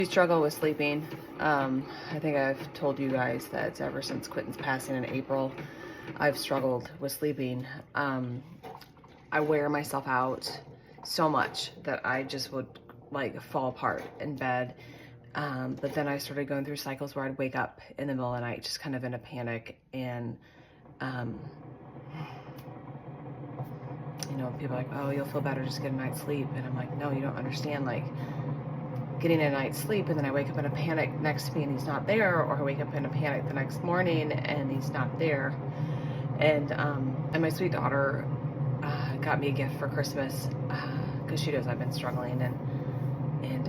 I struggle with sleeping. I think I've told you guys that ever since Quentin's passing in April, I've struggled with sleeping. I wear myself out so much that I just would like fall apart in bed. But then I started going through cycles where I'd wake up in the middle of the night, just kind of in a panic. And, um, people are like, oh, you'll feel better, just get a night's sleep. And I'm like, no, you don't understand. Like, getting a night's sleep and then I wake up in a panic next to me and he's not there, or I wake up in a panic the next morning and he's not there. And my sweet daughter got me a gift for Christmas because she knows I've been struggling, and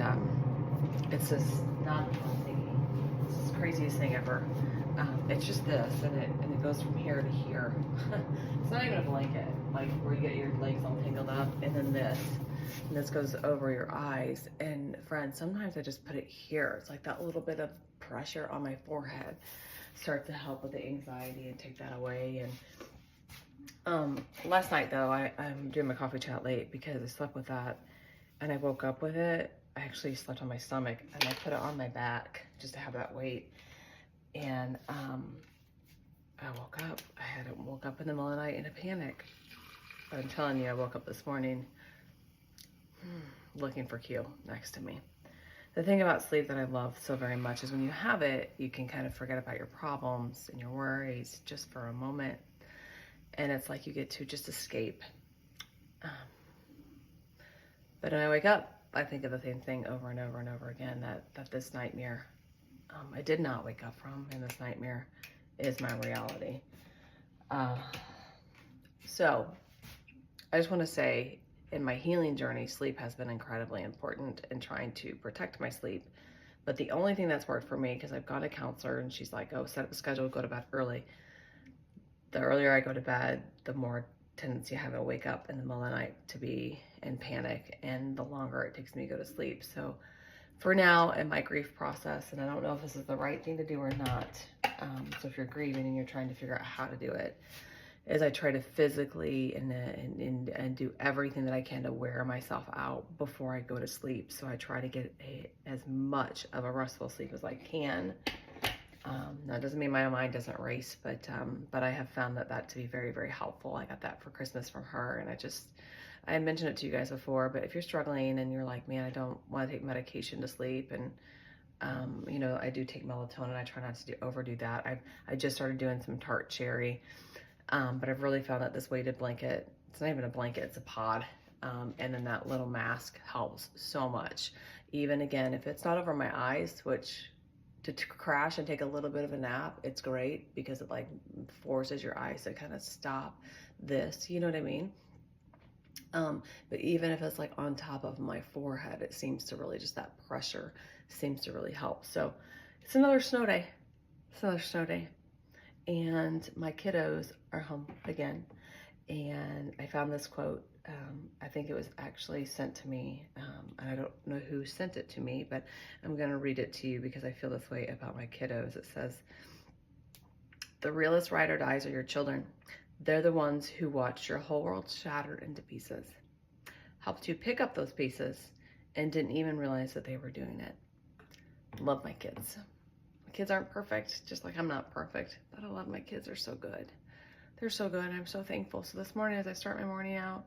it's this not thingy. It's the craziest thing ever. It's just this, and it goes from here to here. It's not even a blanket, like where you get your legs all tangled up, and then this. And this goes over your eyes. And friends, sometimes I just put it here. It's like that little bit of pressure on my forehead starts to help with the anxiety and take that away. And last night though, I'm doing my coffee chat late because I slept with that and I woke up with it. I actually slept on my stomach and I put it on my back just to have that weight. And I woke up. Woke up in the middle of the night in a panic. But I'm telling you, I woke up this morning looking for Q next to me. The thing about sleep that I love so very much is when you have it, you can kind of forget about your problems and your worries just for a moment. And it's like you get to just escape. But when I wake up, I think of the same thing over and over and over again, that this nightmare I did not wake up from, and this nightmare is my reality. So I just want to say, in my healing journey, sleep has been incredibly important in trying to protect my sleep. But the only thing that's worked for me, because I've got a counselor and she's like, oh, set up a schedule, go to bed early. The earlier I go to bed, the more tendency I have to wake up in the middle of the night to be in panic, and the longer it takes me to go to sleep. So for now, in my grief process, and I don't know if this is the right thing to do or not, so if you're grieving and you're trying to figure out how to do it, is I try to physically and do everything that I can to wear myself out before I go to sleep. So I try to get as much of a restful sleep as I can. That doesn't mean my mind doesn't race, but I have found that to be very, very helpful. I got that for Christmas from her, and I mentioned it to you guys before, but if you're struggling and you're like, man, I don't want to take medication to sleep, and I do take melatonin. I try not to overdo that. I just started doing some tart cherry. But I've really found that this weighted blanket, it's not even a blanket, it's a pod. And then that little mask helps so much. Even again, if it's not over my eyes, which to crash and take a little bit of a nap, it's great because it like forces your eyes to kind of stop this, you know what I mean? But even if it's like on top of my forehead, it seems to really, just that pressure seems to really help. So it's another snow day. It's another snow day. And my kiddos are home again. And I found this quote. I think it was actually sent to me. And I don't know who sent it to me, but I'm going to read it to you because I feel this way about my kiddos. It says, "The realest ride or dies are your children. They're the ones who watched your whole world shattered into pieces, helped you pick up those pieces, and didn't even realize that they were doing it." Love my kids. Kids aren't perfect, just like I'm not perfect, but I love my kids. They're so good. They're so good. I'm so thankful. So this morning, as I start my morning out,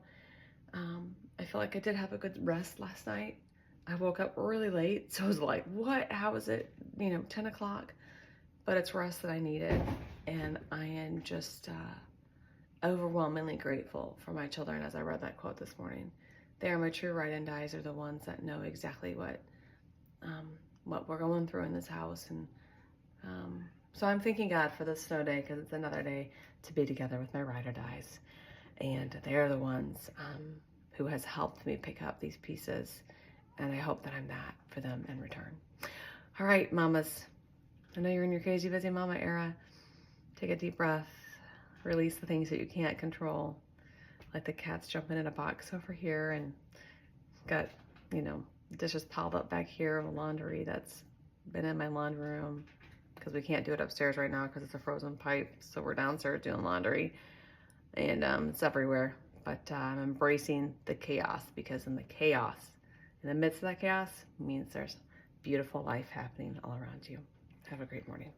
I feel like I did have a good rest last night. I woke up really late, so I was like, what? How is it, 10 o'clock? But it's rest that I needed, and I am just overwhelmingly grateful for my children. As I read that quote this morning, they are my true ride and dies. Are the ones that know exactly what we're going through in this house. And so I'm thanking God for this snow day, because it's another day to be together with my ride or dies. And they're the ones who has helped me pick up these pieces. And I hope that I'm that for them in return. All right, mamas. I know you're in your crazy busy mama era. Take a deep breath. Release the things that you can't control. Like the cat's jumping in a box over here, and got, dishes piled up back here of laundry that's been in my laundry room, because we can't do it upstairs right now because it's a frozen pipe. So we're downstairs doing laundry, and it's everywhere. But I'm embracing the chaos, because in the midst of that chaos, means there's beautiful life happening all around you. Have a great morning.